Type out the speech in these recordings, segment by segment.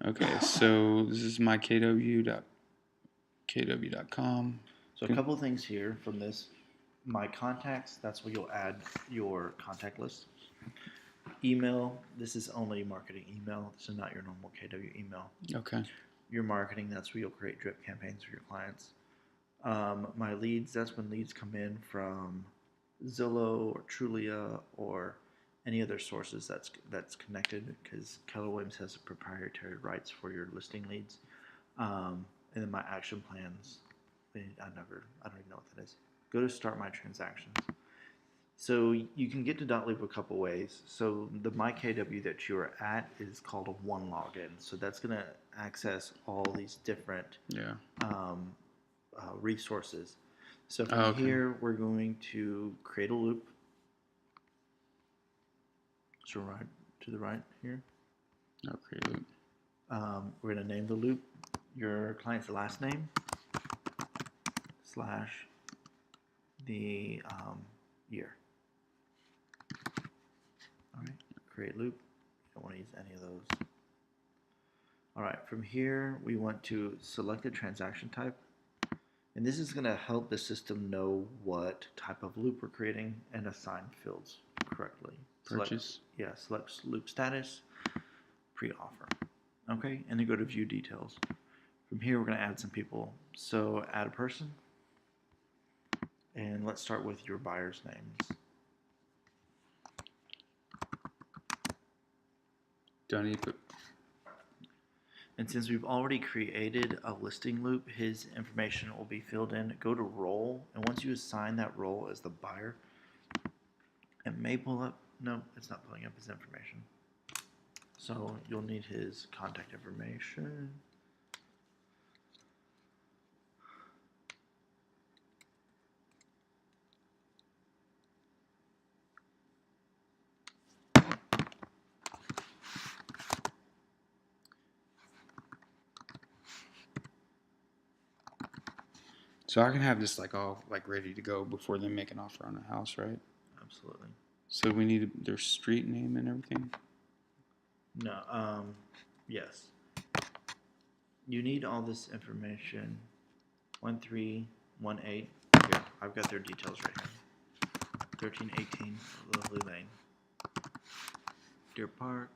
Okay, so this is my kw.kw.com. So a couple of things here from this. My contacts, that's where you'll add your contact list. Email, this is only marketing email. This is not your normal KW email. Okay. Your marketing, that's where you'll create drip campaigns for your clients. My leads, that's when leads come in from Zillow or Trulia or any other sources that's connected, because Keller Williams has proprietary rights for your listing leads. And then my action plans, I don't even know what that is. Go to start my transactions. So you can get to DotLoop a couple ways. So the MyKW that you are at is called a one login. So that's going to access all these different resources. So from here, we're going to create a loop. So right to the right here. Create a loop. We're going to name the loop your client's last name / the year. All right, create loop. You don't want to use any of those. All right, from here, we want to select a transaction type. And this is going to help the system know what type of loop we're creating and assign fields correctly. Purchase. Select loop status, pre-offer. Okay, and then go to view details. From here, we're going to add some people. So add a person. And let's start with your buyer's names. Do I need to put... And since we've already created a listing loop, his information will be filled in. Go to role, and once you assign that role as the buyer, it may pull up. No, it's not pulling up his information. So you'll need his contact information. So I can have this all ready to go before they make an offer on a house, right? Absolutely. So we need their street name and everything? No, yes. You need all this information. 1318. Here, I've got their details right here. 1318 Lovely Lane. Deer Park.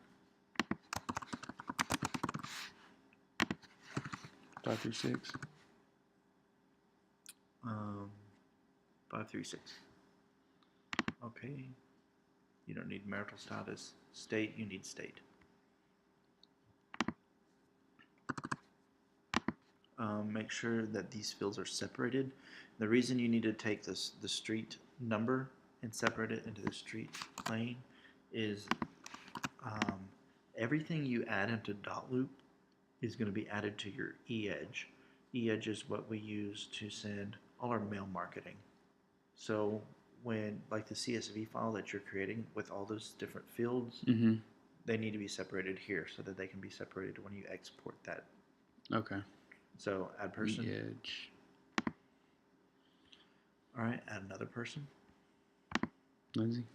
536. 536. Okay. You don't need marital status. State, you need state. Make sure that these fields are separated. The reason you need to take the street number and separate it into the street lane is everything you add into DotLoop is going to be added to your e-edge. E-edge is what we use to send all our mail marketing. So when, the CSV file that you're creating with all those different fields, they need to be separated here so that they can be separated when you export that. Okay. So add person. E-edge. All right, add another person. Lindsay.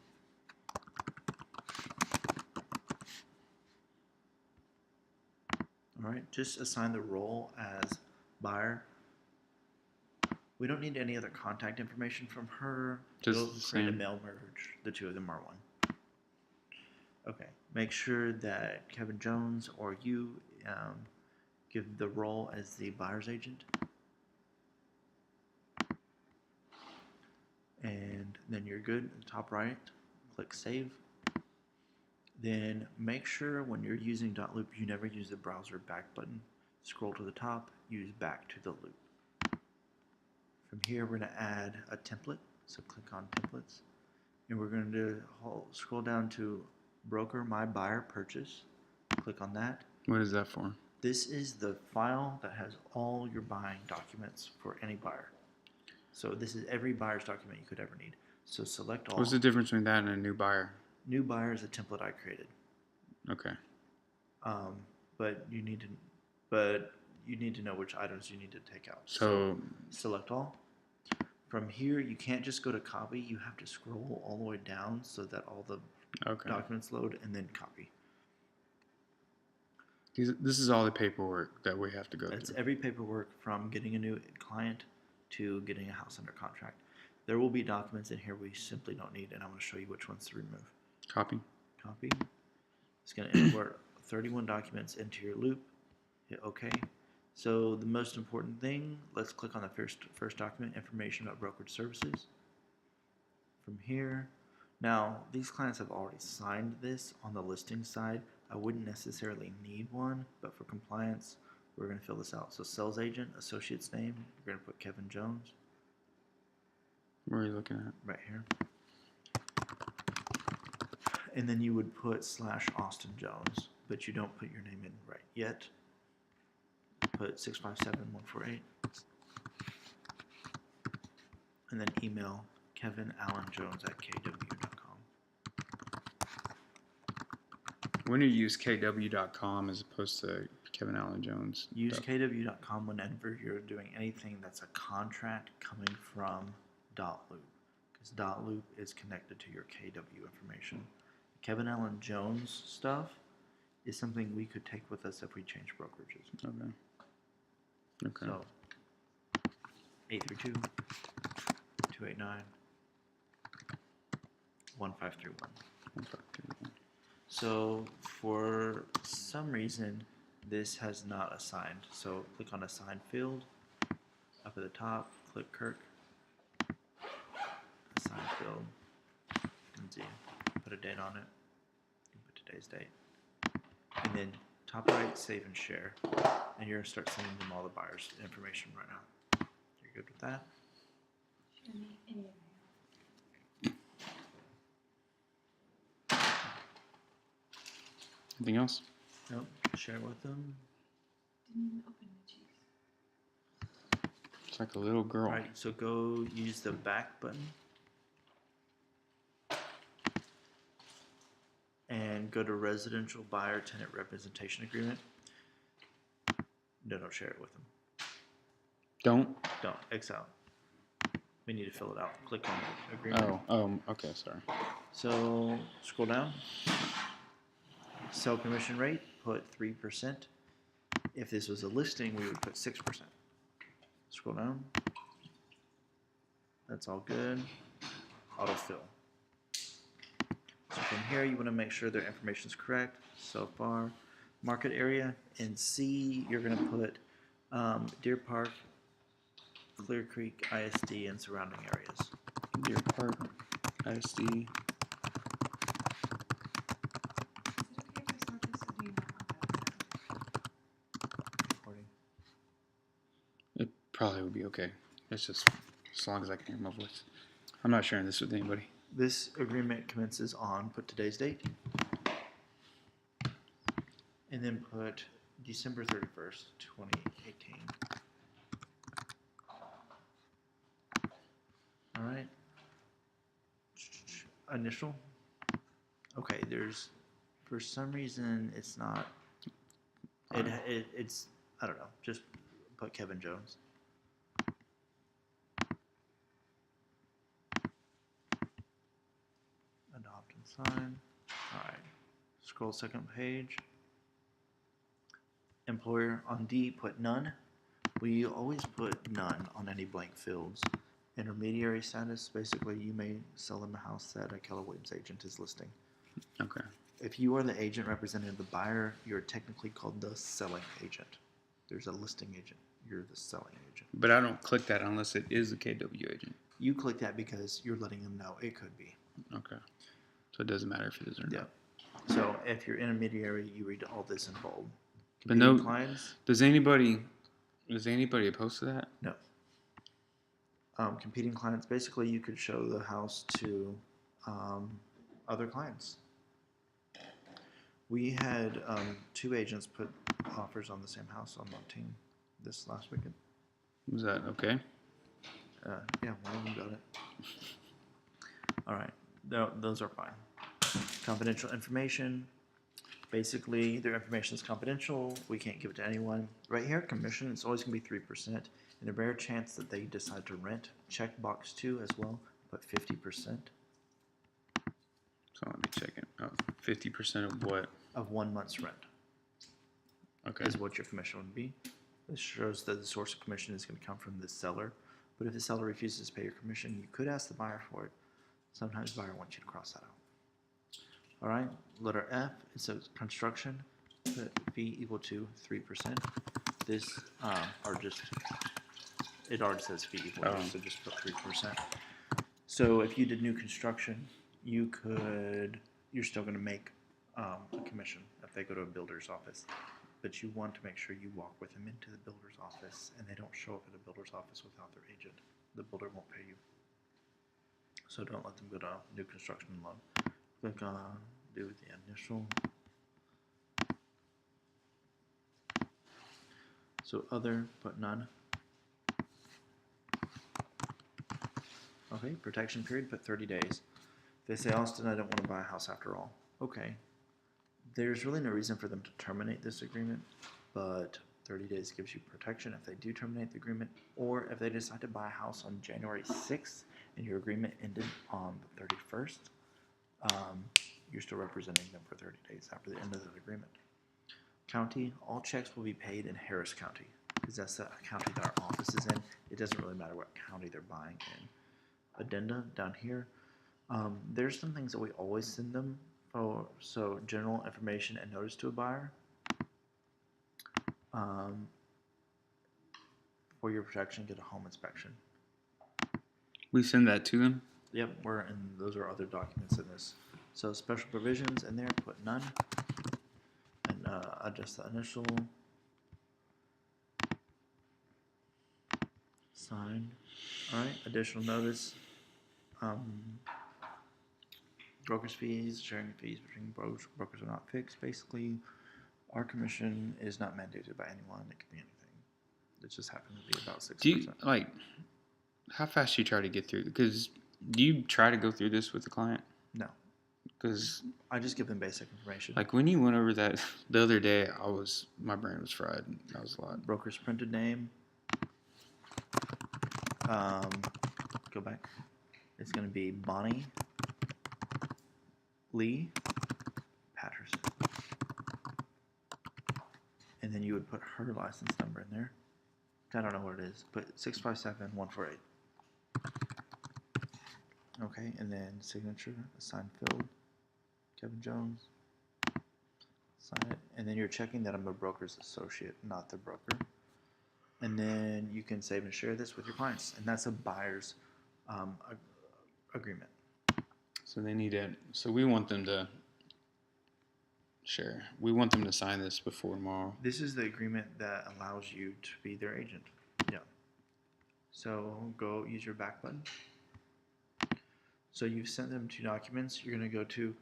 All right, just assign the role as buyer. We don't need any other contact information from her. Just create a mail merge. The two of them are one. Okay, make sure that Kevin Jones or you give the role as the buyer's agent. And then you're good. Top right, click save. Then make sure when you're using DotLoop, you never use the browser back button. Scroll to the top, use back to the loop. From here, we're going to add a template. So click on templates. And we're going to scroll down to broker my buyer purchase. Click on that. What is that for? This is the file that has all your buying documents for any buyer. So this is every buyer's document you could ever need. So select all. What's the difference between that and a new buyer? New buyer is a template I created. Okay. But you need to know which items you need to take out. So select all. From here, you can't just go to copy. You have to scroll all the way down so that all the documents load and then copy. This is all the paperwork that we have to go That's through. every paperwork from getting a new client to getting a house under contract. There will be documents in here we simply don't need, and I'm going to show you which ones to remove. Copy. Copy. It's going to import 31 documents into your loop. Hit OK. So the most important thing, let's click on the first document, information about brokerage services. From here, now these clients have already signed this on the listing side. I wouldn't necessarily need one, but for compliance, we're going to fill this out. So sales agent, associate's name, we're going to put Kevin Jones. Where are you looking at? Right here. And then you would put /Austin Jones, but you don't put your name in right yet. Put 657148. And then email kevinallenjones@kw.com. When you use kw.com as opposed to Kevin Allen Jones. Use kw.com whenever you're doing anything that's a contract coming from DotLoop, because DotLoop is connected to your KW information. Kevin Allen Jones stuff is something we could take with us if we change brokerages. Okay. Okay. So 832 289 1531. 1531. So for some reason, this has not assigned. So click on assign field. Up at the top, click Kirk. Assign field. And see, put a date on it. Put today's date. And then top right, save and share. And you're going to start sending them all the buyers' information right now. You're good with that? Anything else? Nope. Share with them. Didn't even open the cheese. It's like a little girl. Alright, so go use the back button. And go to residential buyer tenant representation agreement. No, don't share it with them. Don't? Don't. X out. We need to fill it out. Click on the agreement. Okay, sorry. So scroll down. Sell commission rate, put 3%. If this was a listing, we would put 6%. Scroll down. That's all good. Autofill. So from here, you want to make sure their information is correct. So far, market area. In C, you're going to put Deer Park, Clear Creek, ISD, and surrounding areas. Deer Park, ISD. Is it okay if I start this or do you not want that? Recording. It probably would be okay. It's just as long as I can hear my voice. I'm not sharing this with anybody. This agreement commences on, put today's date, and then put December 31st, 2018. All right. Initial. Okay, there's, for some reason, it's not, it's, I don't know, just put Kevin Jones. Adopt and sign. All right. Scroll second page. Employer on D, put none. We always put none on any blank fields. Intermediary status, basically you may sell them a house that a Keller Williams agent is listing. Okay. If you are the agent representing the buyer, you're technically called the selling agent. There's a listing agent. You're the selling agent. But I don't click that unless it is a KW agent. You click that because you're letting them know it could be. Okay. So it doesn't matter if it is or not. Yeah. So if you're intermediary, you read all this in bold. But no, clients? does anybody opposed to that? No. Competing clients, basically you could show the house to other clients. We had 2 agents put offers on the same house on one team this last weekend. Was that okay? Yeah, one of them got it. All right, those are fine. Confidential information. Basically, their information is confidential. We can't give it to anyone. Right here, commission, it's always going to be 3%. In a rare chance that they decide to rent, check box 2 as well, but 50%. So let me check it. Oh, 50% of what? Of 1 month's rent. Okay. is what your commission would be. This shows that the source of commission is going to come from the seller. But if the seller refuses to pay your commission, you could ask the buyer for it. Sometimes the buyer wants you to cross that out. All right, letter F, it says construction, put fee equal to 3%. This, it already says fee equal to, so just put 3%. So if you did new construction, you're still going to make a commission if they go to a builder's office. But you want to make sure you walk with them into the builder's office and they don't show up at a builder's office without their agent. The builder won't pay you. So don't let them go to new construction and loan. Click on do the initial. So other, put none. Okay, protection period, put 30 days. They say, Austin, I don't want to buy a house after all. Okay. There's really no reason for them to terminate this agreement, but 30 days gives you protection if they do terminate the agreement, or if they decide to buy a house on January 6th and your agreement ended on the 31st, you're still representing them for 30 days after the end of the agreement. County, all checks will be paid in Harris County, because that's the county that our office is in. It doesn't really matter what county they're buying in. Addenda down here, there's some things that we always send them. So general information and notice to a buyer. For your protection, get a home inspection. We send that to them? Yep, and those are other documents in this. So special provisions in there, put none. And adjust the initial. Sign. Alright, additional notice. Broker's fees, sharing fees between brokers are not fixed. Basically, our commission is not mandated by anyone. It could be anything. It just happens to be about 6%. Do you, how fast do you try to get through? Because do you try to go through this with the client? No. Because I just give them basic information. like when you went over that the other day, my brain was fried. That was a lot. Broker's printed name. Go back. It's going to be Bonnie Lee Patterson. And then you would put her license number in there. I don't know what it is, but 657148. Okay, and then signature, assign filled, Kevin Jones. Sign it, and then you're checking that I'm a broker's associate, not the broker. And then you can save and share this with your clients, and that's a buyer's agreement. So they need it. So we want them to share. We want them to sign this before tomorrow. This is the agreement that allows you to be their agent. Yeah. So go use your back button. So you've sent them 2 documents. You're going to go to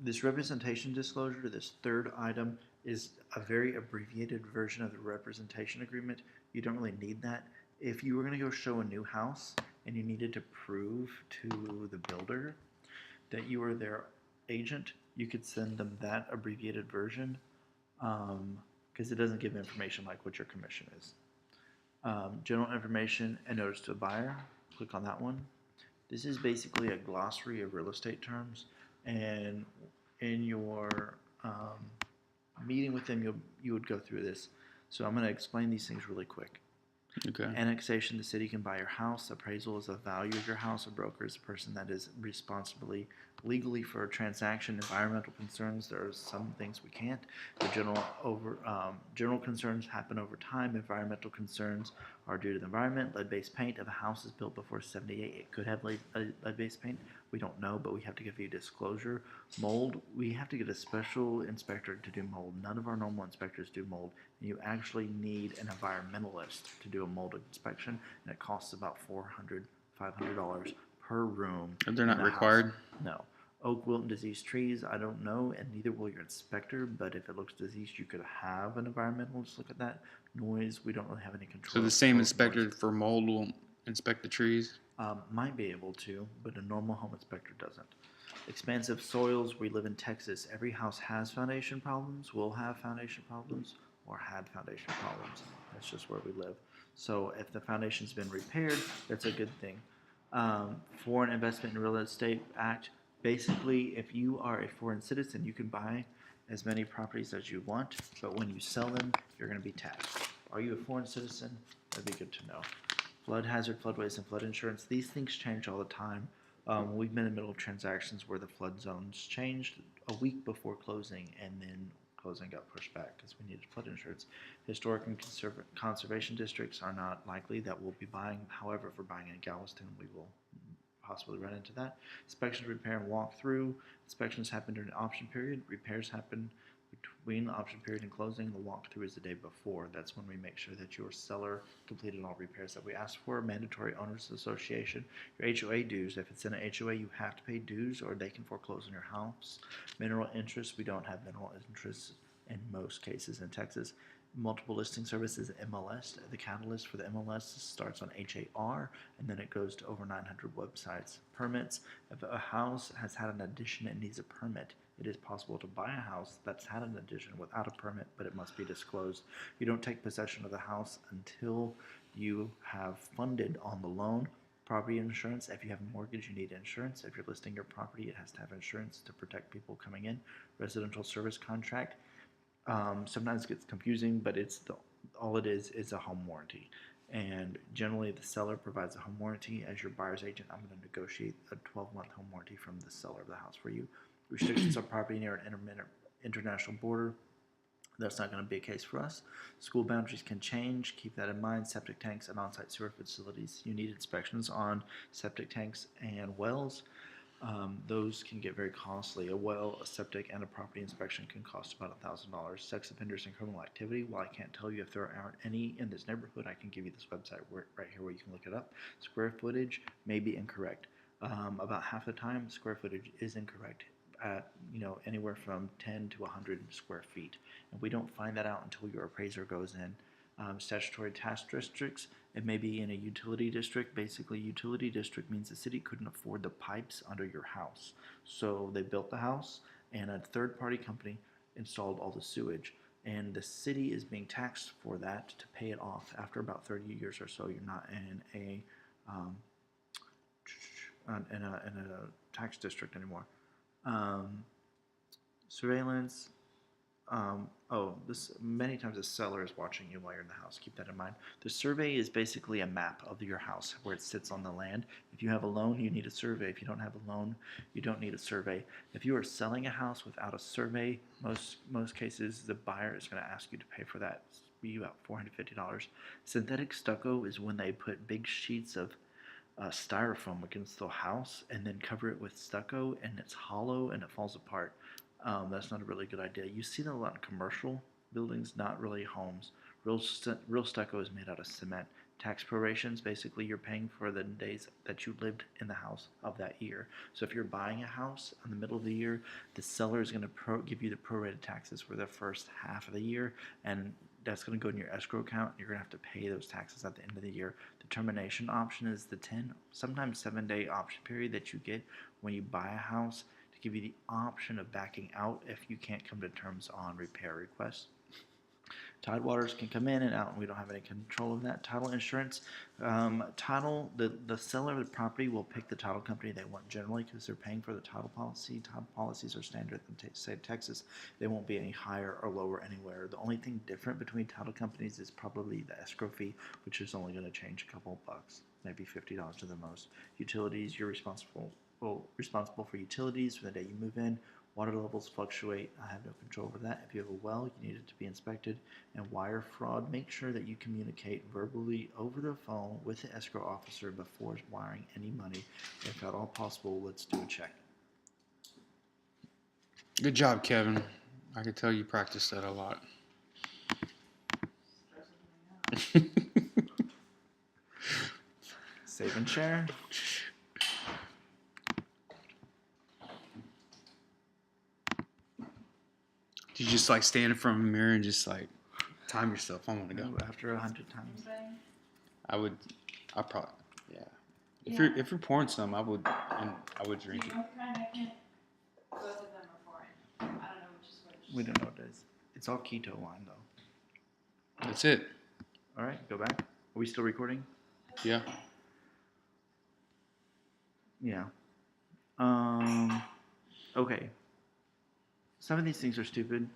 this representation disclosure. This third item is a very abbreviated version of the representation agreement. You don't really need that. If you were going to go show a new house and you needed to prove to the builder that you were their agent, you could send them that abbreviated version because it doesn't give information like what your commission is. General information and notice to a buyer. Click on that one. This is basically a glossary of real estate terms, and in your meeting with them, you would go through this. So I'm going to explain these things really quick. Okay. Annexation, the city can buy your house. Appraisal is the value of your house. A broker is a person that is responsibly legally for a transaction. Environmental concerns, there are some things we can't. The general concerns happen over time. Environmental concerns are due to the environment. Lead-based paint, if a house is built before 78, it could have lead-based paint. We don't know, but we have to give you disclosure. Mold, we have to get a special inspector to do mold. None of our normal inspectors do mold. And you actually need an environmentalist to do a mold inspection, and it costs about $400, $500 per room. They're not required? No. Oak, wilt, and diseased trees, I don't know, and neither will your inspector, but if it looks diseased, you could have an environmentalist look at that. Noise, we don't really have any control. So the same inspector for mold will inspect the trees? Might be able to, but a normal home inspector doesn't. Expansive soils, we live in Texas. Every house has foundation problems, will have foundation problems, or had foundation problems. That's just where we live. So if the foundation's been repaired, that's a good thing. Foreign Investment in Real Estate Act, Basically, if you are a foreign citizen, you can buy as many properties as you want, but when you sell them, you're going to be taxed. Are you a foreign citizen? That'd be good to know. Flood hazard, floodways, and flood insurance. These things change all the time. We've been in the middle of transactions where the flood zones changed a week before closing, and then closing got pushed back because we needed flood insurance. Historic and conservation districts are not likely that we'll be buying. However, if we're buying in Galveston, we will possibly run into that. Inspection, repair, and walkthrough. Inspections happen during the option period. Repairs happen between the option period and closing. The walkthrough is the day before. That's when we make sure that your seller completed all repairs that we asked for. Mandatory Owners Association. Your HOA dues. If it's in an HOA, you have to pay dues or they can foreclose on your house. Mineral interest. We don't have mineral interest in most cases in Texas. Multiple listing services, MLS. The catalyst for the MLS starts on HAR and then it goes to over 900 websites. Permits. If a house has had an addition and needs a permit, it is possible to buy a house that's had an addition without a permit, but it must be disclosed. You don't take possession of the house until you have funded on the loan. Property insurance. If you have a mortgage, you need insurance. If you're listing your property, it has to have insurance to protect people coming in. Residential service contract. Sometimes it gets confusing, but all it is a home warranty. And generally, the seller provides a home warranty. As your buyer's agent, I'm going to negotiate a 12-month home warranty from the seller of the house for you. Restrictions on property near an international border. That's not going to be a case for us. School boundaries can change. Keep that in mind. Septic tanks and on-site sewer facilities. You need inspections on septic tanks and wells. Those can get very costly. A well, a septic, and a property inspection can cost about $1,000. Sex offenders and criminal activity. While I can't tell you if there aren't any in this neighborhood, I can give you this website right here where you can look it up. Square footage may be incorrect. About half the time, square footage is incorrect at anywhere from 10 to 100 square feet, and we don't find that out until your appraiser goes in. Statutory tax districts. It may be in a utility district. Basically, utility district means the city couldn't afford the pipes under your house. So they built the house and a third-party company installed all the sewage. And the city is being taxed for that to pay it off. After about 30 years or so, you're not in a tax district anymore. Surveillance. This many times the seller is watching you while you're in the house. Keep that in mind. The survey is basically a map of your house where it sits on the land. If you have a loan, you need a survey. If you don't have a loan, you don't need a survey. If you are selling a house without a survey, most cases the buyer is going to ask you to pay for that. It's be about $450. Synthetic stucco is when they put big sheets of styrofoam against the house and then cover it with stucco, and it's hollow and it falls apart. That's not a really good idea. You see that a lot in commercial buildings, not really homes. Real stucco is made out of cement. Tax prorations, basically you're paying for the days that you lived in the house of that year. So if you're buying a house in the middle of the year, the seller is going to give you the prorated taxes for the first half of the year, and that's going to go in your escrow account. You're going to have to pay those taxes at the end of the year. The termination option is the 10, sometimes 7-day option period that you get when you buy a house, to give you the option of backing out if you can't come to terms on repair requests. Tidewaters can come in and out, and we don't have any control of that. Title insurance. The seller of the property will pick the title company they want generally because they're paying for the title policy. Title policies are standard in the state of Texas. They won't be any higher or lower anywhere. The only thing different between title companies is probably the escrow fee, which is only going to change a couple of bucks, maybe $50 to the most. Utilities, you're responsible for utilities from the day you move in. Water levels fluctuate. I have no control over that. If you have a well, you need it to be inspected. And wire fraud, make sure that you communicate verbally over the phone with the escrow officer before wiring any money. If at all possible, let's do a check. Good job, Kevin. I can tell you practiced that a lot. Save and share. You just like stand in front of a mirror and just like time yourself. I want to go. After 100 times. I probably, yeah. If you're pouring some, I would drink it. Both of them are foreign. I don't know which is which. We don't know what it is. It's all keto wine though. That's it. All right, go back. Are we still recording? Yeah. Yeah. Okay. Some of these things are stupid.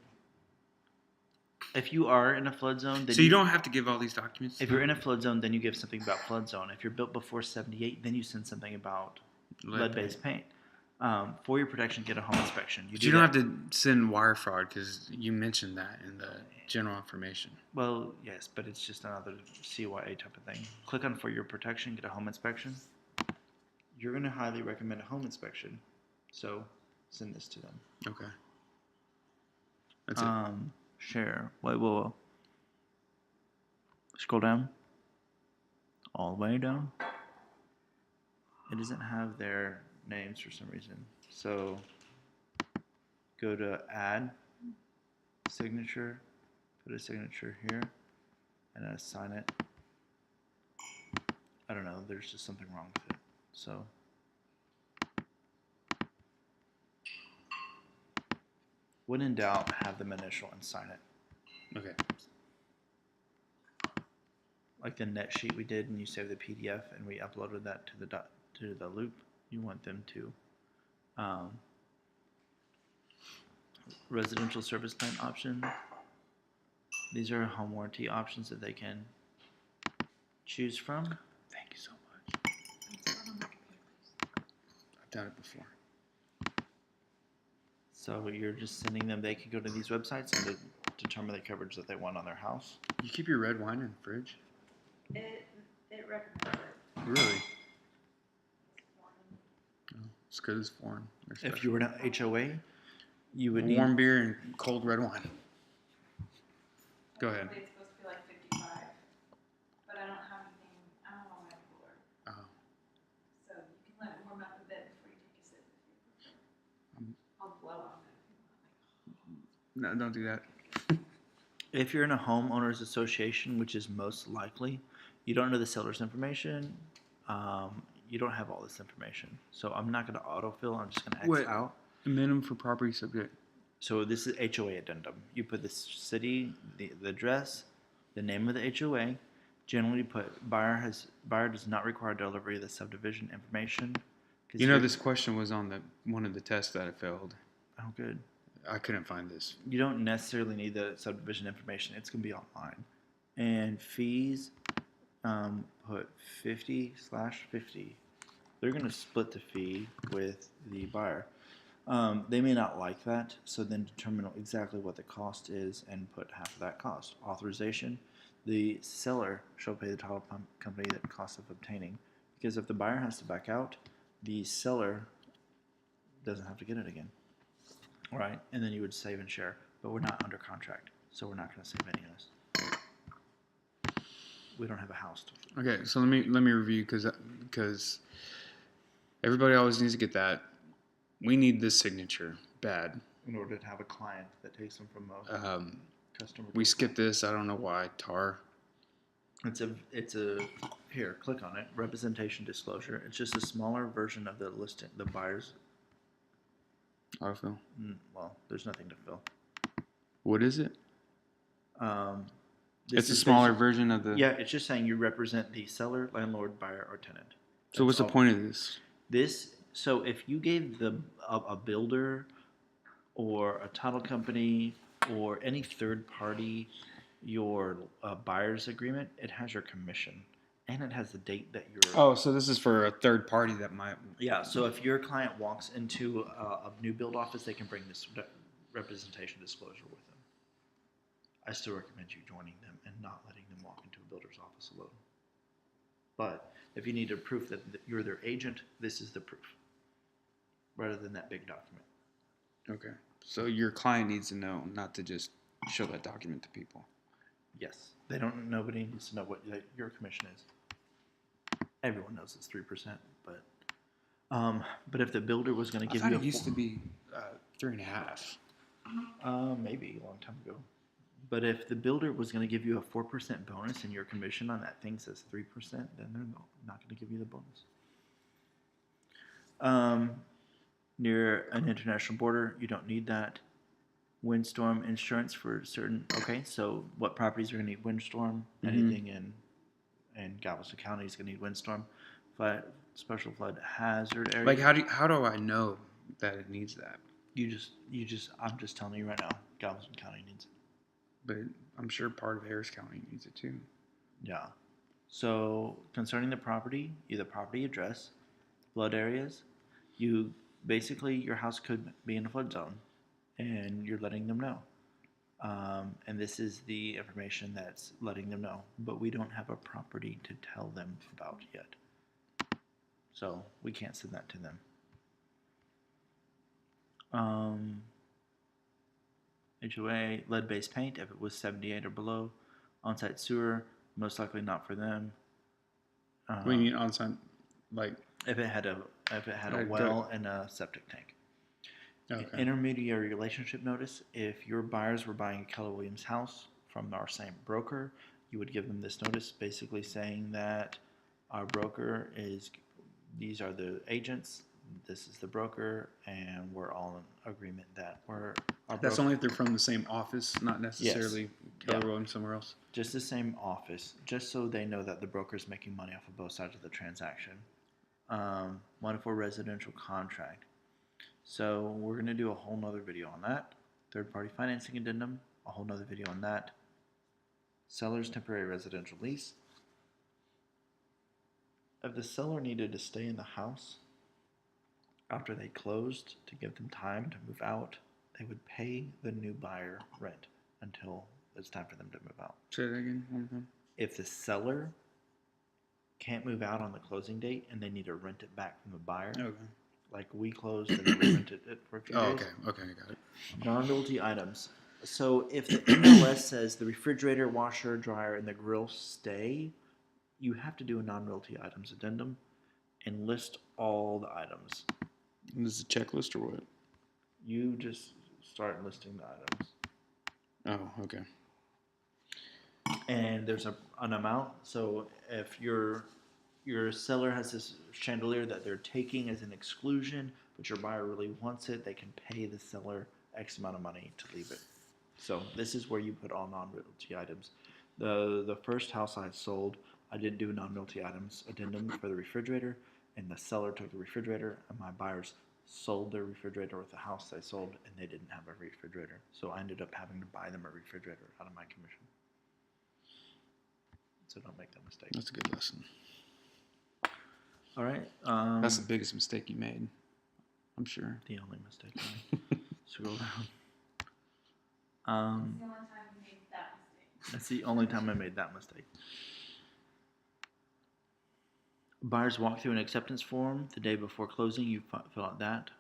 If you are in a flood zone, then So you don't have to give all these documents? If you're in a flood zone, then you give something about flood zone. If you're built before 78, then you send something about lead-based paint. For your protection, get a home inspection. But you don't have to send wire fraud because you mentioned that in the general information. Well, yes, but it's just another CYA type of thing. Click on for your protection, get a home inspection. You're going to highly recommend a home inspection, so send this to them. Okay. That's it. Share. Whoa. Scroll down. All the way down. It doesn't have their names for some reason. So go to add signature, put a signature here, and assign it. I don't know, there's just something wrong with it. So when in doubt, have them initial and sign it. Okay. Like the net sheet we did, and you saved the PDF, and we uploaded that to the loop. You want them to residential service plan option. These are home warranty options that they can choose from. Thank you so much. I've done it before. So you're just sending them. They can go to these websites and determine the coverage that they want on their house. You keep your red wine in the fridge? It recommends it. Really? Oh, it's good as foreign. If you were in an HOA, you would warm need beer and cold red wine. Go ahead. It's supposed to be like 55, but I don't have anything. I don't want my cooler, Oh. so you can let it warm up a bit before you take a sip if you prefer. I'll blow on it. No, don't do that. If you're in a homeowners association, which is most likely, you don't know the seller's information. You don't have all this information. So I'm not going to autofill. I'm just going to X out. A minimum for property subject. So this is HOA addendum. You put the city, the address, the name of the HOA. Generally, put buyer does not require delivery of the subdivision information. You know, this question was on one of the tests that I failed. Oh, good. I couldn't find this. You don't necessarily need the subdivision information. It's going to be online. And fees, put 50/50. They're going to split the fee with the buyer. They may not like that, so then determine exactly what the cost is and put half of that cost. Authorization, the seller shall pay the title company the cost of obtaining. Because if the buyer has to back out, the seller doesn't have to get it again. All right, and then you would save and share, but we're not under contract, so we're not going to save any of this. We don't have a house. Okay, so let me review because everybody always needs to get that. We need this signature bad. In order to have a client that takes them from a customer. We skipped this. I don't know why. TAR. It's a here. Click on it. Representation disclosure. It's just a smaller version of the listing. The buyer's. Autofill. Well, there's nothing to fill. What is it? This It's a is smaller basic- version of the. Yeah, it's just saying you represent the seller, landlord, buyer, or tenant. So what's the That's all. point of this? So if you gave a builder or a title company or any third party your buyer's agreement, it has your commission and it has the date that you're. Oh, so this is for a third party that might. Yeah. So if your client walks into a new build office, they can bring this representation disclosure with them. I still recommend you joining them and not letting them walk into a builder's office alone. But if you need a proof that you're their agent, this is the proof, rather than that big document. Okay. So your client needs to know, not to just show that document to people. Yes, they don't. Nobody needs to know what your commission is. Everyone knows it's 3%, but if the builder was going to give you, it used to be 3.5. maybe a long time ago. But if the builder was going to give you a 4% bonus and your commission on that thing says 3%, then they're not going to give you the bonus. Near an international border, you don't need that. Windstorm insurance for certain. Okay, so what properties are going to need windstorm? Anything in Galveston County is going to need windstorm. Special flood hazard area. Like how do I know that it needs that? I'm just telling you right now, Galveston County needs it. But I'm sure part of Harris County needs it too. Yeah. So concerning the property, either property address, flood areas, basically your house could be in a flood zone, and you're letting them know. And this is the information that's letting them know, but we don't have a property to tell them about yet. So we can't send that to them. HOA, lead-based paint, if it was 78 or below. On-site sewer, most likely not for them. What do you mean on-site? Like, If it had a I'd well and a septic tank. okay. Intermediary relationship notice. If your buyers were buying a Keller Williams house from our same broker, you would give them this notice, basically saying that our broker these are the agents, this is the broker, and we're all in agreement that That's only if they're from the same office, not necessarily Keller Williams somewhere else. just the same office, just so they know that the broker's making money off of both sides of the transaction. Wonderful residential contract. So we're going to do a whole nother video on that. Third-party financing addendum, a whole nother video on that. Seller's temporary residential lease. If the seller needed to stay in the house after they closed to give them time to move out, they would pay the new buyer rent until it's time for them to move out. Say that again one more time. If the seller can't move out on the closing date and they need to rent it back from the buyer, Okay. like we closed and then we rented it for a few Oh, days. okay, I got it. Non-realty items. So if the MLS says the refrigerator, washer, dryer, and the grill stay, you have to do a non-realty items addendum and list all the items. And this is a checklist or what? You just start listing the items. Oh, okay. And there's an amount. So if your seller has this chandelier that they're taking as an exclusion, but your buyer really wants it, they can pay the seller X amount of money to leave it. So this is where you put all non-realty items. The first house I sold, I didn't do non-realty items addendum for the refrigerator, and the seller took the refrigerator, and my buyers sold their refrigerator with the house they sold, and they didn't have a refrigerator. So I ended up having to buy them a refrigerator out of my commission. So don't make that mistake. That's a good lesson. All right. That's the biggest mistake you made, I'm sure. The only mistake I made. Scroll down. It's the only time you made that mistake. That's the only time I made that mistake. Buyers walk through an acceptance form the day before closing. You fill out that.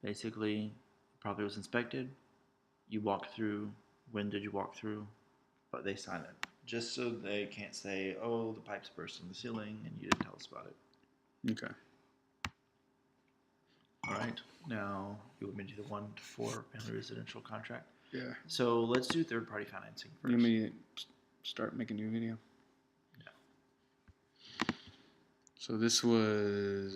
Basically, the property was inspected. You walk through. When did you walk through? But they sign it. Just so they can't say, oh, the pipes burst in the ceiling and you didn't tell us about it. Okay. All right. Now, you want me to do the 1 to 4 family residential contract? Yeah. So let's do third-party financing first. You want me to start making a new video? Yeah. So this was